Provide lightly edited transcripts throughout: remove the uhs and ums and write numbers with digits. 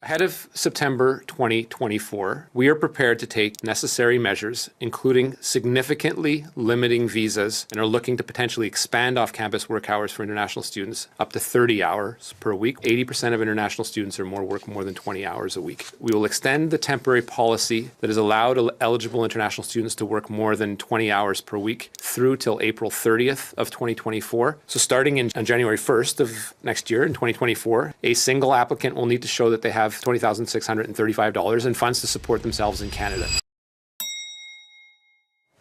Ahead of September 2024, we are prepared to take necessary measures, including significantly limiting visas, and are looking to potentially expand off-campus work hours for international students up to 30 hours per week. 80% of international students or more work more than 20 hours a week. We will extend the temporary policy that has allowed eligible international students to work more than 20 hours per week through till April 30th of 2024. So starting on January 1st of next year in 2024, a single applicant will need to show that they have $20,635 in funds to support themselves in Canada.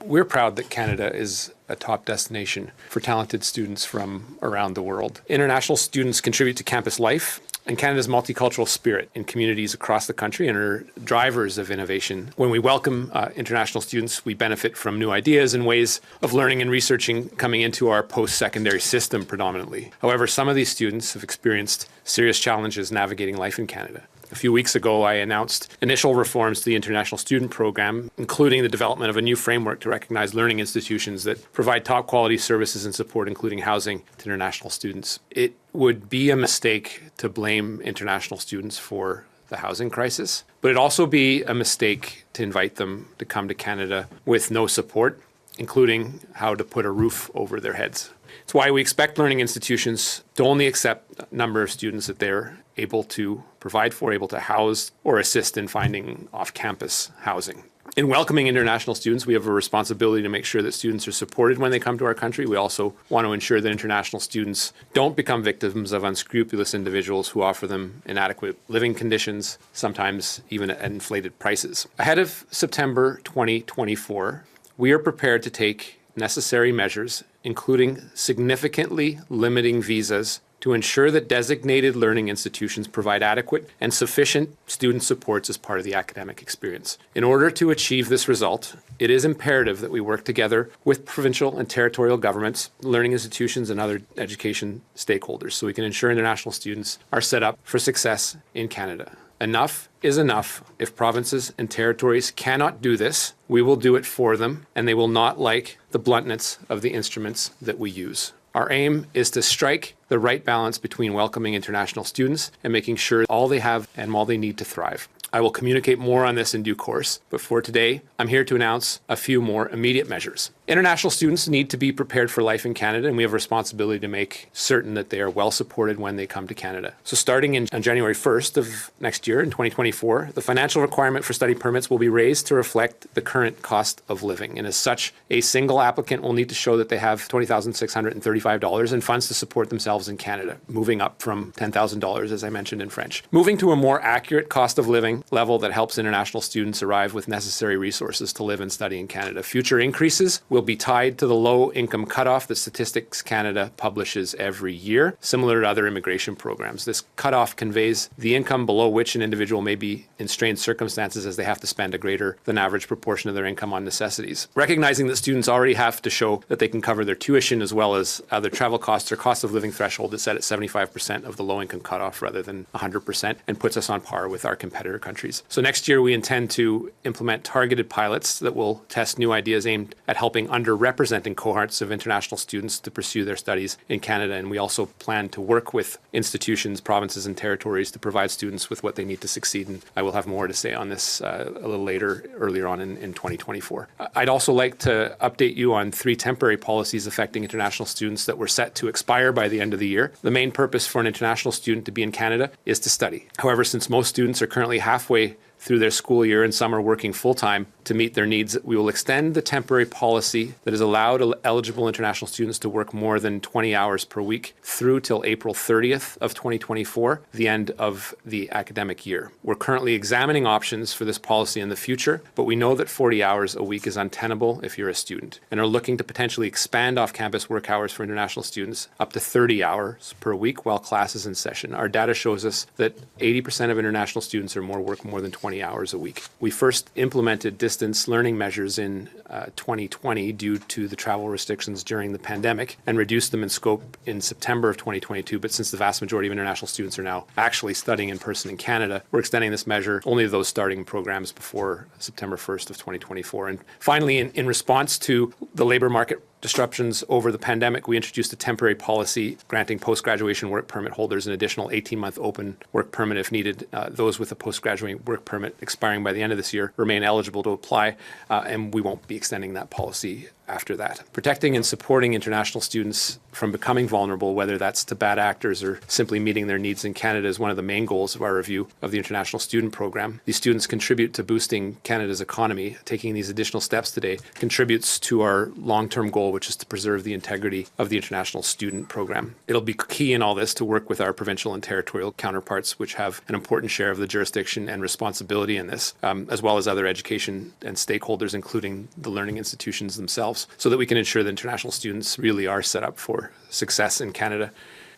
We're proud that Canada is a top destination for talented students from around the world. International students contribute to campus life and Canada's multicultural spirit in communities across the country and are drivers of innovation. When we welcome international students, we benefit from new ideas and ways of learning and researching coming into our post-secondary system predominantly. However, some of these students have experienced serious challenges navigating life in Canada. A few weeks ago, I announced initial reforms to the International Student Program, including the development of a new framework to recognize learning institutions that provide top quality services and support, including housing to international students. It would be a mistake to blame international students for the housing crisis, but it'd also be a mistake to invite them to come to Canada with no support, including how to put a roof over their heads. It's why we expect learning institutions to only accept a number of students that they're able to provide for, able to house, or assist in finding off-campus housing. In welcoming international students, we have a responsibility to make sure that students are supported when they come to our country. We also want to ensure that international students don't become victims of unscrupulous individuals who offer them inadequate living conditions, sometimes even at inflated prices. Ahead of September 2024, we are prepared to take necessary measures, including significantly limiting visas to ensure that designated learning institutions provide adequate and sufficient student supports as part of the academic experience. In order to achieve this result, it is imperative that we work together with provincial and territorial governments, learning institutions, and other education stakeholders so we can ensure international students are set up for success in Canada. Enough is enough. If provinces and territories cannot do this, we will do it for them, and they will not like the bluntness of the instruments that we use. Our aim is to strike the right balance between welcoming international students and making sure all they have and all they need to thrive. I will communicate more on this in due course, but for today, I'm here to announce a few more immediate measures. International students need to be prepared for life in Canada, and we have a responsibility to make certain that they are well supported when they come to Canada. So starting on January 1st of next year in 2024, the financial requirement for study permits will be raised to reflect the current cost of living. And as such, a single applicant will need to show that they have $20,635 in funds to support themselves in Canada, moving up from $10,000, as I mentioned in French. Moving to a more accurate cost of living level that helps international students arrive with necessary resources to live and study in Canada. Future increases will be tied to the low income cutoff that Statistics Canada publishes every year, similar to other immigration programs. This cutoff conveys the income below which an individual may be in strained circumstances as they have to spend a greater than average proportion of their income on necessities. Recognizing that students already have to show that they can cover their tuition as well as other travel costs, or cost of living threshold is set at 75% of the low income cutoff rather than 100%, and puts us on par with our competitor countries. So next year we intend to implement targeted pilots that will test new ideas aimed at helping underrepresenting cohorts of international students to pursue their studies in Canada. And we also plan to work with institutions, provinces, and territories to provide students with what they need to succeed. And I will have more to say on this a little earlier on in 2024. I'd also like to update you on 3 temporary policies affecting international students that were set to expire by the end of the year. The main purpose for an international student to be in Canada is to study. However, since most students are currently halfway through their school year and some are working full-time to meet their needs, we will extend the temporary policy that has allowed eligible international students to work more than 20 hours per week through till April 30th of 2024, the end of the academic year. We're currently examining options for this policy in the future, but we know that 40 hours a week is untenable if you're a student, and are looking to potentially expand off-campus work hours for international students up to 30 hours per week while class is in session. Our data shows us that 80% of international students or more work more than 20 hours a week. We first implemented distance learning measures in 2020 due to the travel restrictions during the pandemic, and reduced them in scope in September of 2022. But since the vast majority of international students are now actually studying in person in Canada, we're extending this measure only to those starting programs before September 1st of 2024. And finally, in response to the labor market disruptions over the pandemic, we introduced a temporary policy granting post-graduation work permit holders an additional 18-month open work permit if needed. Those with a post-graduate work permit expiring by the end of this year remain eligible to apply, and we won't be extending that policy after that. Protecting and supporting international students from becoming vulnerable, whether that's to bad actors or simply meeting their needs in Canada, is one of the main goals of our review of the International Student Program. These students contribute to boosting Canada's economy. Taking these additional steps today contributes to our long-term goal, which is to preserve the integrity of the International Student Program. It'll be key in all this to work with our provincial and territorial counterparts, which have an important share of the jurisdiction and responsibility in this, as well as other education and stakeholders, including the learning institutions themselves, so that we can ensure that international students really are set up for success in Canada.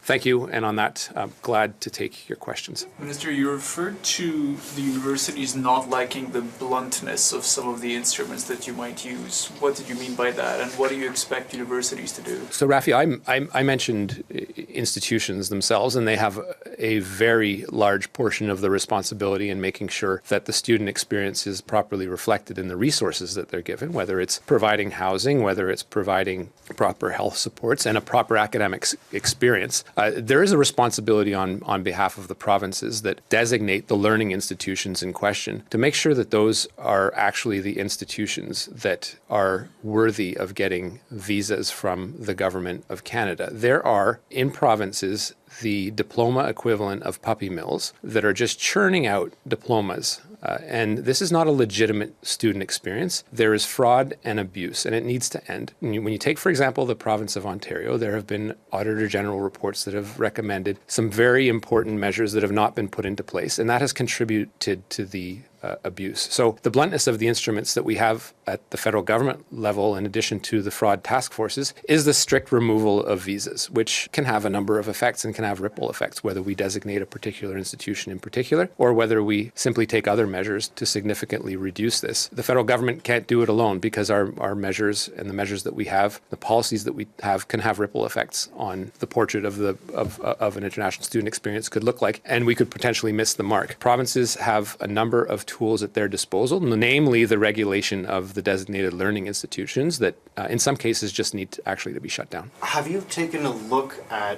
Thank you, and on that, I'm glad to take your questions. Minister, you referred to the universities not liking the bluntness of some of the instruments that you might use. What did you mean by that, and what do you expect universities to do? So, Rafi, I mentioned institutions themselves, and they have a very large portion of the responsibility in making sure that the student experience is properly reflected in the resources that they're given, whether it's providing housing, whether it's providing proper health supports, and a proper academic experience. There is a responsibility on behalf of the provinces that designate the learning institutions in question to make sure that those are actually the institutions that are worthy of getting visas from the government of Canada. There are, in provinces, the diploma equivalent of puppy mills that are just churning out diplomas. And this is not a legitimate student experience. There is fraud and abuse, and it needs to end. When you take, for example, the province of Ontario, there have been Auditor General reports that have recommended some very important measures that have not been put into place, and that has contributed to the abuse. So the bluntness of the instruments that we have at the federal government level, in addition to the fraud task forces, is the strict removal of visas, which can have a number of effects and can have ripple effects, whether we designate a particular institution in particular, or whether we simply take other measures to significantly reduce this. The federal government can't do it alone because our measures and the measures that we have, the policies that we have, can have ripple effects on the portrait of an international student experience could look like, and we could potentially miss the mark. Provinces have a number of tools at their disposal, namely the regulation of the designated learning institutions that in some cases just need to be shut down. Have you taken a look at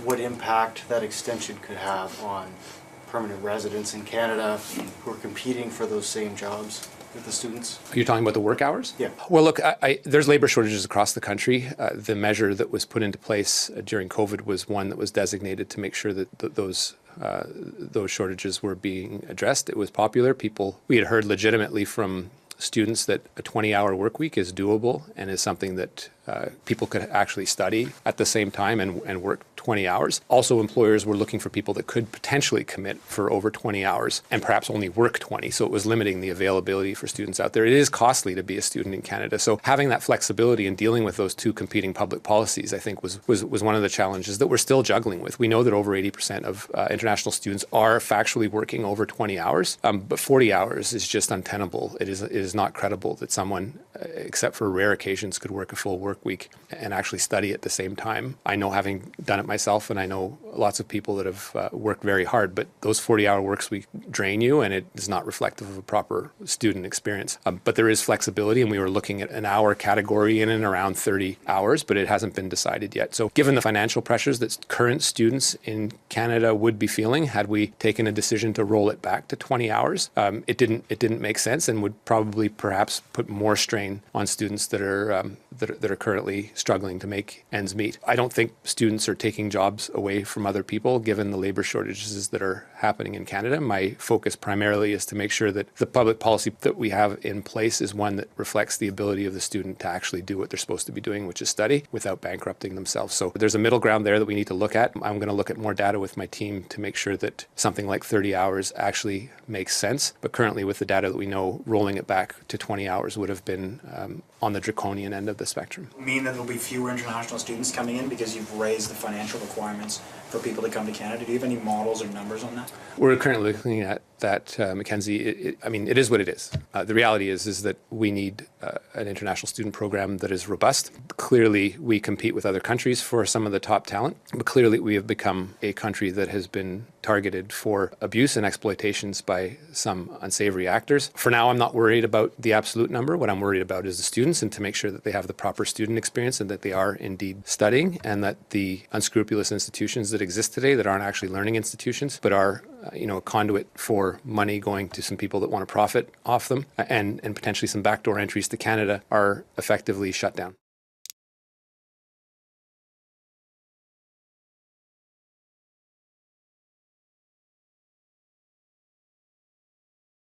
what impact that extension could have on permanent residents in Canada who are competing for those same jobs with the students? You're talking about the work hours? Yeah. Well, look, there's labor shortages across the country. The measure that was put into place during COVID was one that was designated to make sure that those shortages were being addressed. It was popular. We had heard legitimately from students that a 20-hour work week is doable and is something that people could actually study at the same time and work 20 hours. Also, employers were looking for people that could potentially commit for over 20 hours and perhaps only work 20. So it was limiting the availability for students out there. It is costly to be a student in Canada. So having that flexibility and dealing with those two competing public policies, I think, was one of the challenges that we're still juggling with. We know that over 80% of international students are factually working over 20 hours, but 40 hours is just untenable. It is not credible that someone, except for rare occasions, could work a full work week and actually study at the same time. I know, having done it myself, and I know lots of people that have worked very hard, but those 40-hour works week drain you, and it is not reflective of a proper student experience. But there is flexibility, and we were looking at an hour category in and around 30 hours, but it hasn't been decided yet. So given the financial pressures that current students in Canada would be feeling had we taken a decision to roll it back to 20 hours, it didn't make sense and would probably perhaps put more strain on students that are currently struggling to make ends meet. I don't think students are taking jobs away from other people, given the labor shortages that are happening in Canada. My focus primarily is to make sure that the public policy that we have in place is one that reflects the ability of the student to actually do what they're supposed to be doing, which is study, without bankrupting themselves. So there's a middle ground there that we need to look at. I'm going to look at more data with my team to make sure that something like 30 hours actually makes sense. But currently, with the data that we know, rolling it back to 20 hours would have been on the draconian end of the spectrum. Mean that there'll be fewer international students coming in because you've raised the financial requirements for people to come to Canada? Do you have any models or numbers on that? We're currently looking at that, Mackenzie, it is what it is. The reality is that we need an international student program that is robust. Clearly, we compete with other countries for some of the top talent, but clearly we have become a country that has been targeted for abuse and exploitations by some unsavory actors. For now, I'm not worried about the absolute number. What I'm worried about is the students, and to make sure that they have the proper student experience and that they are indeed studying, and that the unscrupulous institutions that exist today that aren't actually learning institutions, but are a conduit for money going to some people that want to profit off them, and potentially some backdoor entries to Canada, are effectively shut down.